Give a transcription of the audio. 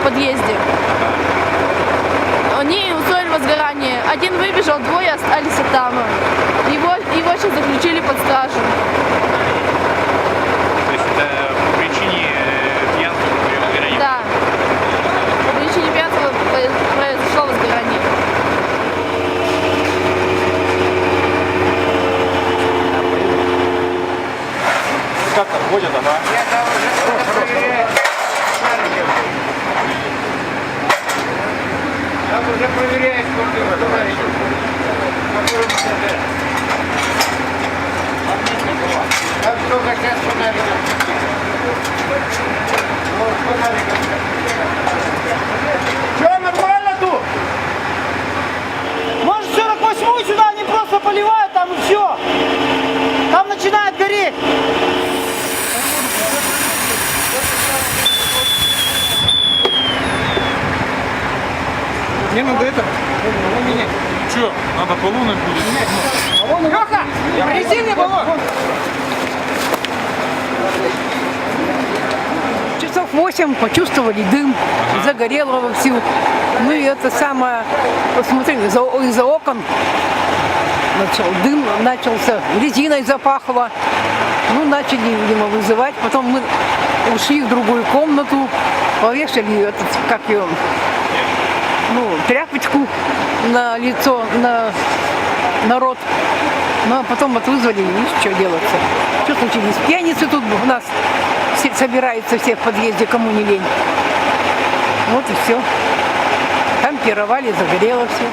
подъезде. Они устроили возгорание. Один выбежал, двое остались там. Его сейчас заключили под стражу. То есть это по причине пьянства возгорания? Да. По причине пьянства произошло возгорание. Как там ходят, ага? Там уже проверяет квартиру, товарищи. Там все хотят фонариком. Что, нормально тут? Может, 48-ю сюда они просто поливают, там и все. Там начинает гореть. Мне надо это. Менять. Что, надо полунок будет? Леха, принеси мне баллон. Часов 8 почувствовали дым, загорело вовсю. Ну и это самое, посмотрели, из-за окон дым начался, резиной запахло. Ну, начали, видимо, вызывать. Потом мы ушли в другую комнату, повешали этот, как ее, тряпочку на лицо, на рот. Ну, а потом вот вызвали, видишь, что делается. Что случилось? Пьяницы тут у нас собираются все в подъезде, кому не лень. Вот и все. Там пировали, загорело все.